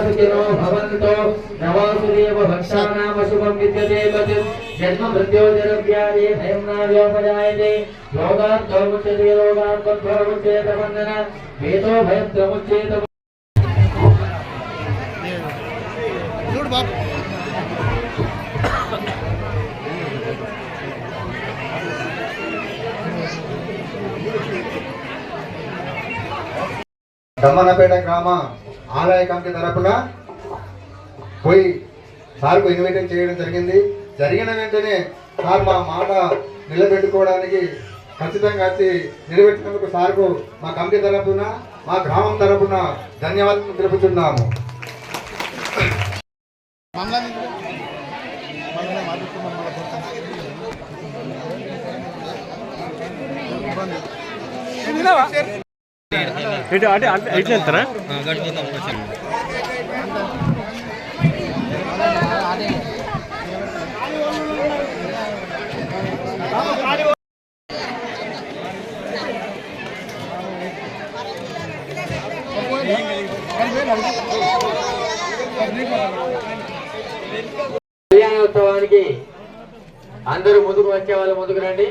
सुखिनो भवन्तो नवासुदेव भक्षानाम शुभं विद्यते तत् जन्म मृत्योर्व्याधि भयं न व्योपजायते योगात् धर्मुच्यते योगात् तद्भरमुच्येत वन्दन वेदो भयं त्रमुच्येत దమ్మన్నపేట గ్రామ ఆలయ కమిటీ తరపున పోయి సార్కు ఇన్వైట్ చేయడం జరిగింది. జరిగిన వెంటనే సార్ మా మాట నిలబెట్టుకోవడానికి ఖచ్చితంగా వచ్చి నిలబెట్టినందుకు సార్కు మా కమిటీ తరపున మా గ్రామం తరపున ధన్యవాదాలు తెలుపుతున్నాము. ఇట్లా వెళ్తారా కళ్యాణోత్సవానికి అందరూ ముందుకు వచ్చే వాళ్ళు ముందుకు రండి.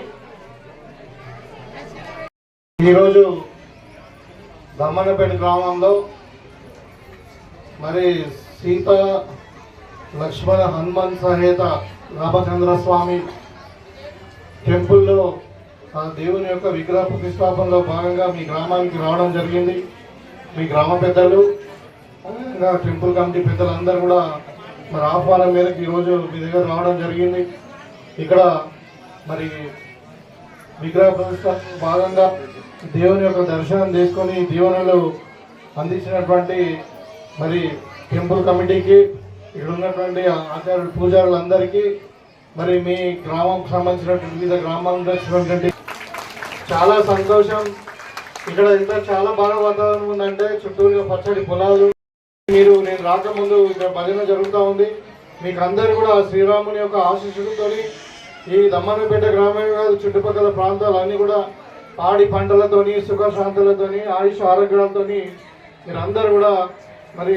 ఈరోజు దమ్మన్నపేట గ్రామంలో మరి సీత లక్ష్మణ హనుమాన్ సమేత రామచంద్ర స్వామి టెంపుల్లో దేవుని యొక్క విగ్రహ ప్రతిష్టాపనలో భాగంగా మీ గ్రామానికి రావడం జరిగింది. మీ గ్రామ పెద్దలు టెంపుల్ కమిటీ పెద్దలందరూ కూడా మరి ఆహ్వానం మేరకు ఈరోజు మీ దగ్గర రావడం జరిగింది. ఇక్కడ మరి విగ్రహ ప్రతిష్టాపన భాగంగా దేవుని యొక్క దర్శనం చేసుకొని దీవెనలు అందించినటువంటి మరి టెంపుల్ కమిటీకి ఇక్కడ ఉన్నటువంటి ఆచార్యులు పూజారులందరికీ మరి మీ గ్రామంకి సంబంధించినటువంటి వివిధ గ్రామాలకు వచ్చినటువంటి చాలా సంతోషం. ఇక్కడ ఇంత చాలా బాగా వాతావరణం ఉందంటే చుట్టూరుగా పచ్చడి పొలాలు. మీరు నేను రాకముందు ఇక్కడ భజన జరుగుతూ ఉంది. మీకు అందరు కూడా శ్రీరాముని యొక్క ఆశీస్సులతో ఈ దమ్మన్నపేట గ్రామమే కాదు చుట్టుపక్కల ప్రాంతాలన్నీ కూడా పాడి పంటలతోని సుఖశాంతులతోని ఆయుష్ ఆరోగ్యాలతోని మీరందరూ కూడా మరి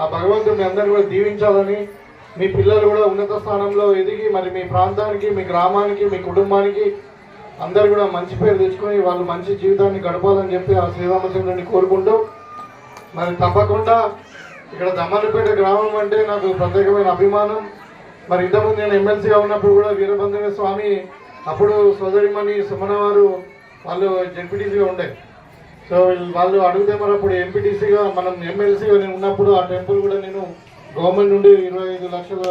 ఆ భగవంతుడిని అందరూ కూడా దీవించాలని మీ పిల్లలు కూడా ఉన్నత స్థానంలో ఎదిగి మరి మీ ప్రాంతానికి మీ గ్రామానికి మీ కుటుంబానికి అందరు కూడా మంచి పేరు తెచ్చుకొని వాళ్ళు మంచి జీవితాన్ని గడపాలని చెప్పి ఆ శ్రీరామచంద్రుడిని కోరుకుంటూ మరి తప్పకుండా ఇక్కడ దమ్మన్నపేట గ్రామం అంటే నాకు ప్రత్యేకమైన అభిమానం. మరి ఇంతకుముందు నేను ఎమ్మెల్సీగా ఉన్నప్పుడు కూడా వీరభద్ర స్వామి అప్పుడు సోదరిమణి సుమన వారు వాళ్ళు జెడ్పీటీసీగా ఉండే. సో వాళ్ళు అడిగితే మరి అప్పుడు ఎంపీటీసీగా మనం ఎమ్మెల్సీగా నేను ఉన్నప్పుడు ఆ టెంపుల్ కూడా నేను గవర్నమెంట్ నుండి 25 లక్షల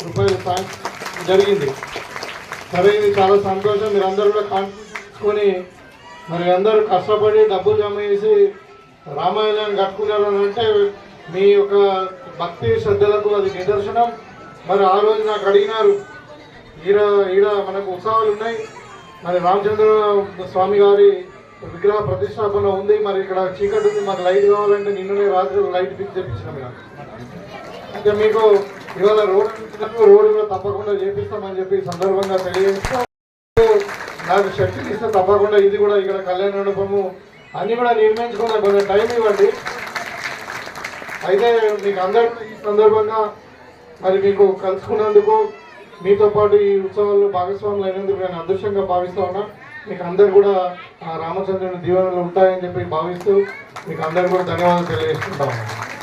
రూపాయలు సాయం జరిగింది. సరే ఇది చాలా సంతోషం. మీరు అందరూ కూడా కాన్ఫిడెన్స్కొని మరి అందరూ కష్టపడి డబ్బులు జమ చేసి రామాయణాన్ని కట్టుకున్నారని అంటే మీ యొక్క భక్తి శ్రద్ధలకు అది నిదర్శనం. మరి ఆ రోజు నాకు అడిగినారు ఈడ మనకు ఉత్సవాలు ఉన్నాయి, మరి రామచంద్ర స్వామి గారి విగ్రహ ప్రతిష్టాపన ఉంది, మరి ఇక్కడ చీకటి ఉంది, మాకు లైట్ కావాలంటే నిన్ననే రాత్రి లైట్ ఫిక్స్ చేయించినాం. ఇలా అంటే మీకు ఇవాళ రోడ్డు కూడా తప్పకుండా చేపిస్తామని చెప్పి సందర్భంగా తెలియజేస్తాం. నాకు శక్తి ఇస్తే తప్పకుండా ఇది కూడా ఇక్కడ కళ్యాణ మండపము అన్ని కూడా నిర్మించుకున్న కొంచెం టైం ఇవ్వండి. అయితే మీకు అందరికీ ఈ సందర్భంగా మరి మీకు కలుసుకున్నందుకు మీతో పాటు ఈ ఉత్సవాల్లో భాగస్వాములు అయినందుకు నేను అదృష్టంగా భావిస్తూ ఉన్నా. మీకు అందరు కూడా రామచంద్రుని దీవెనలు ఉంటాయని చెప్పి భావిస్తూ మీకు అందరు కూడా ధన్యవాదాలు తెలియజేసుకుంటా ఉన్నాను.